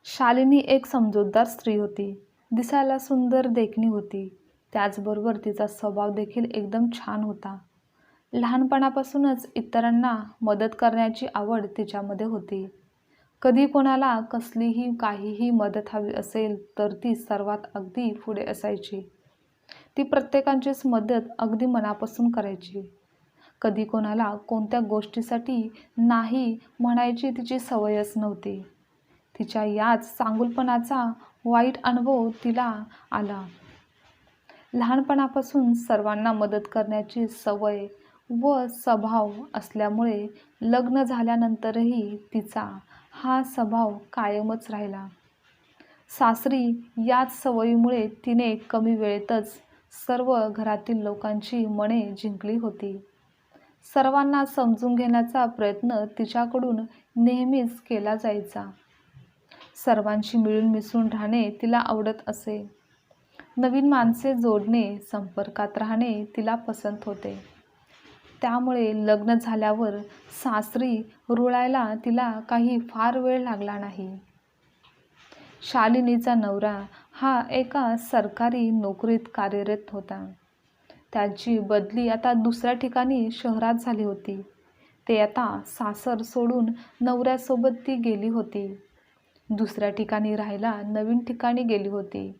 शालिनी एक समजूतदार स्त्री होती. दिसायला सुंदर देखणी होती. त्याचबरोबर तिचा स्वभाव देखील एकदम छान होता. लहानपणापासूनच इतरांना मदत करण्याची आवड तिच्यामध्ये होती. कधी कोणाला कसलीही काहीही मदत हवी असेल तर ती सर्वात अगदी पुढे असायची. ती प्रत्येकाचीच मदत अगदी मनापासून करायची. कधी कोणाला कोणत्या गोष्टीसाठी नाही म्हणायची तिची सवयच नव्हती. तिच्या याच चांगुलपणाचा वाईट अनुभव तिला आला. लहानपणापासून सर्वांना मदत करण्याची सवय व स्वभाव असल्यामुळे लग्न झाल्यानंतरही तिचा हा स्वभाव कायमच राहिला. सासरी याच सवयीमुळे तिने कमी वेळेतच सर्व घरातील लोकांची मने जिंकली होती. सर्वांना समजून घेण्याचा प्रयत्न तिच्याकडून नेहमीच केला जायचा. सर्वांशी मिळून मिसळून राहणे तिला आवडत असे. नवीन माणसे जोडणे, संपर्कात राहणे तिला पसंत होते. त्यामुळे लग्न झाल्यावर सासरी रुळायला तिला काही फार वेळ लागला नाही. शालिनीचा नवरा हा एका सरकारी नोकरीत कार्यरत होता. त्याची बदली आता दुसऱ्या ठिकाणी शहरात झाली होती. ते आता सासर सोडून नवऱ्यासोबत ती गेली होती. दुसऱ्या ठिकाणी राहायला नवीन ठिकाणी गेली होती.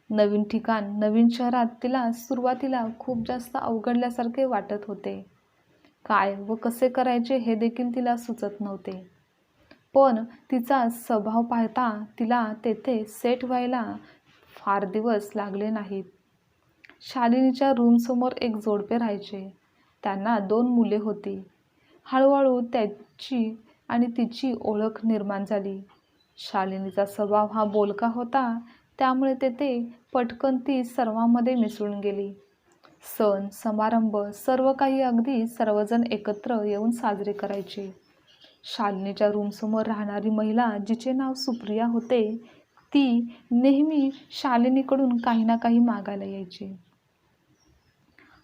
नवीन ठिकाण, नवीन शहरात तिला सुरुवातीला खूप जास्त अवघडल्यासारखे वाटत होते. काय व कसे करायचे हे देखील तिला सुचत नव्हते. पण तिचा स्वभाव पाहता तिला तेथे सेट व्हायला फार दिवस लागले नाहीत. शालिनीच्या रूमसमोर एक जोडपे राहायचे. त्यांना 2 मुले होती. हळूहळू त्याची आणि तिची ओळख निर्माण झाली. शालिनीचा स्वभाव हा बोलका होता. त्यामुळे तेथे पटकन ती सर्वांमध्ये मिसळून गेली. सण समारंभ सर्व काही अगदी सर्वजण एकत्र येऊन साजरे करायचे. शालिनीच्या रूमसमोर राहणारी महिला जिचे नाव सुप्रिया होते, ती नेहमी शालिनीकडून काही ना काही मागायला यायची.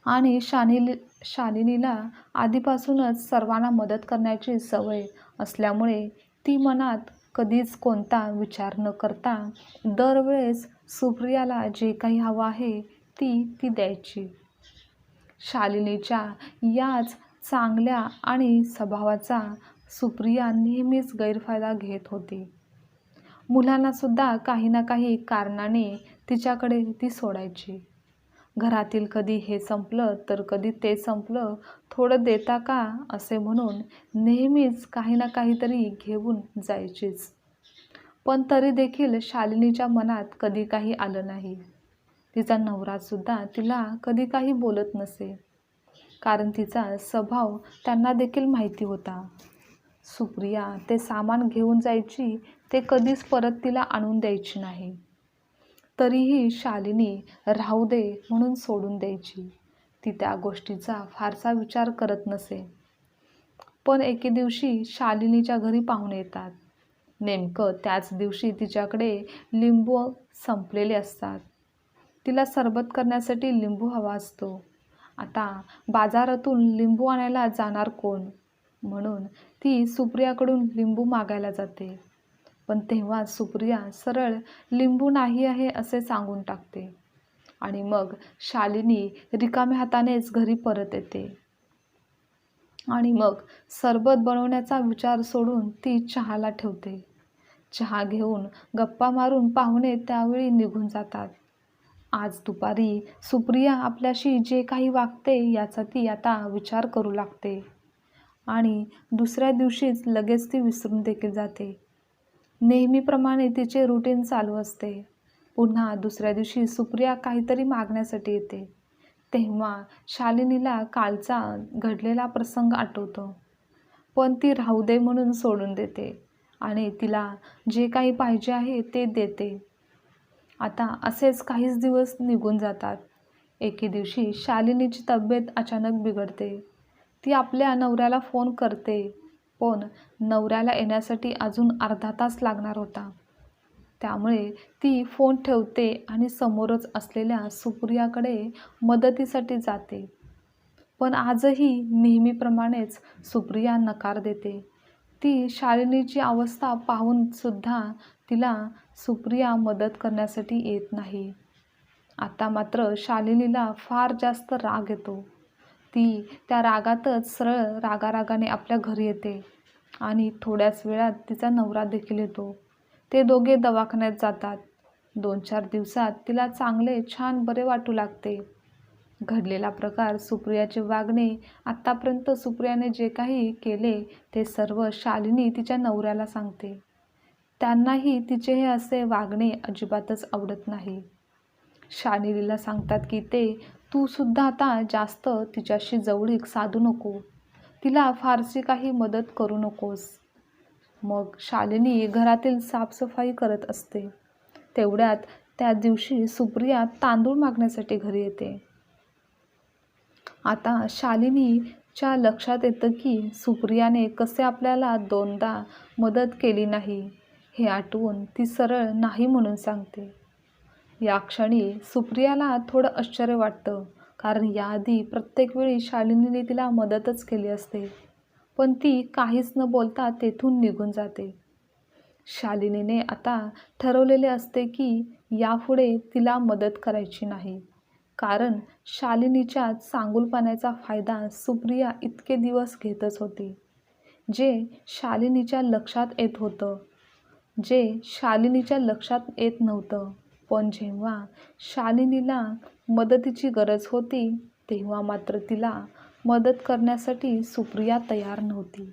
आणि शालिनीला आधीपासूनच सर्वांना मदत करण्याची सवय असल्यामुळे ती मनात कधीच कोणता विचार न करता दरवेळेस सुप्रियाला जे काही हवं आहे ती द्यायची. शालिनीच्या याच चांगल्या आणि स्वभावाचा सुप्रिया नेहमीच गैरफायदा घेत होती. मुलांनासुद्धा काही ना काही कारणाने तिच्याकडे ती सोडायची. घरातील कधी हे संपलं तर कधी ते संपलं, थोडं देता का असे म्हणून नेहमीच काही ना काहीतरी घेऊन जायचीच. पण तरी देखील शालिनीच्या मनात कधी काही आलं नाही. तिचा नवरासुद्धा तिला कधी काही बोलत नसे. कारण तिचा स्वभाव त्यांना देखील माहिती होता. सुप्रिया ते सामान घेऊन जायची, ते कधीच परत तिला आणून द्यायची नाही. तरीही शालिनी राहू दे म्हणून सोडून द्यायची. ती त्या गोष्टीचा फारसा विचार करत नसे. पण एके दिवशी शालिनीच्या घरी पाहुणे येतात. नेमकं त्याच दिवशी तिच्याकडे लिंबू संपलेले असतात. तिला सरबत करण्यासाठी लिंबू हवा असतो. आता बाजारातून लिंबू आणायला जाणार कोण? म्हणून ती सुप्रियाकडून लिंबू मागायला जाते. पण तेव्हा सुप्रिया सरळ लिंबू नाही आहे असे सांगून टाकते. आणि मग शालिनी रिकाम्या हातानेच घरी परत येते. आणि मग सरबत बनवण्याचा विचार सोडून ती चहाला ठेवते. चहा घेऊन गप्पा मारून पाहुणे त्यावेळी निघून जातात. आज दुपारी सुप्रिया आपल्याशी जे काही वागते याचा ती आता विचार करू लागते. आणि दुसऱ्या दिवशीच लगेच ती विसरून देखील जाते. नेहमीप्रमाणे तिचे रुटीन चालू असते. पुन्हा दुसऱ्या दिवशी सुप्रिया काहीतरी मागण्यासाठी येते. तेव्हा शालिनीला कालचा घडलेला प्रसंग आठवतो. पण ती राहू दे म्हणून सोडून देते आणि तिला जे काही पाहिजे आहे ते देते. आता असेच काहीच दिवस निघून जातात. एके दिवशी शालिनीची तब्येत अचानक बिघडते. ती आपल्या नवऱ्याला फोन करते. पण नवऱ्याला येण्यासाठी अजून अर्धा तास लागणार होता. त्यामुळे ती फोन ठेवते आणि समोरच असलेल्या सुप्रियाकडे मदतीसाठी जाते. पण आजही नेहमीप्रमाणेच सुप्रिया नकार देते. ती शालिनीची अवस्था पाहून सुद्धा तिला सुप्रिया मदत करण्यासाठी येत नाही. आता मात्र शालिनीला फार जास्त राग येतो. ती त्या रागातच सरळ रागारागाने आपल्या घरी येते आणि थोड्याच वेळात तिचा नवरा देखील येतो. ते दोघे दवाखान्यात जातात. 2-4 दिवसात तिला चांगले छान बरे वाटू लागते. घडलेला प्रकार, सुप्रियाचे वागणे, आत्तापर्यंत सुप्रियाने जे काही केले ते सर्व शालिनी तिच्या नवऱ्याला सांगते. त्यांनाही तिचे हे असे वागणे अजिबातच आवडत नाही. शालिनीला सांगतात की तू सुद्धा आता जास्त तिच्याशी जवळीक साधू नको. तिला फारशी काही मदत करू नकोस. मग शालिनी घरातील साफसफाई करत असते. तेवढ्यात त्या दिवशी सुप्रिया तांदूळ मागण्यासाठी घरी येते. आता शालिनीच्या लक्षात येतं की सुप्रियाने कसे आपल्याला 2दा मदत केली नाही हे आठवून ती सरळ नाही म्हणून सांगते. या क्षणी सुप्रियाला थोडं आश्चर्य वाटतं, कारण याआधी प्रत्येक वेळी शालिनीने तिला मदतच केली असते, पण ती काहीच न बोलता तेथून निघून जाते. शालिनीने आता ठरवलेले असते की यापुढे तिला मदत करायची नाही, कारण शालिनीच्या चांगुलपणाचा फायदा सुप्रिया इतके दिवस घेतच होती. जे शालिनीच्या लक्षात येत होतं, जे शालिनीच्या लक्षात येत नव्हतं. पण जेव्हा शालिनीला मदतीची गरज होती तेव्हा मात्र तिला मदत करण्यासाठी सुप्रिया तयार नव्हती.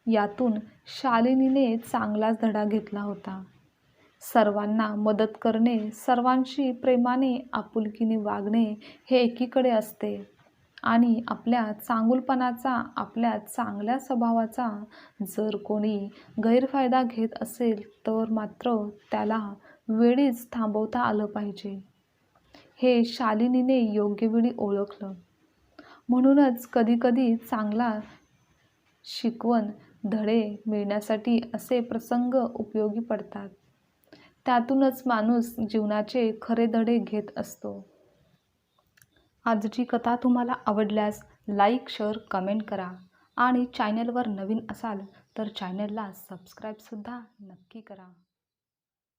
यातून शालिनीने चांगलाच धडा घेतला होता. सर्वांना मदत करणे, सर्वांशी प्रेमाने आपुलकीने वागणे हे एकीकडे असते आणि आपल्या चांगुलपणाचा, आपल्या चांगल्या स्वभावाचा जर कोणी गैरफायदा घेत असेल तर मात्र त्याला वेळीच थांबवता आलं पाहिजे. हे शालिनीने योग्य वेळी ओळखलं. म्हणूनच कधीकधी चांगला शिकवण, धडे मिळण्यासाठी असे प्रसंग उपयोगी पडतात. त्यातूनच माणूस जीवनाचे खरे धडे घेत असतो. आजची कथा तुम्हाला आवडल्यास लाईक, शेअर, कमेंट करा आणि चॅनलवर नवीन असाल तर चॅनलला सबस्क्राईबसुद्धा नक्की करा.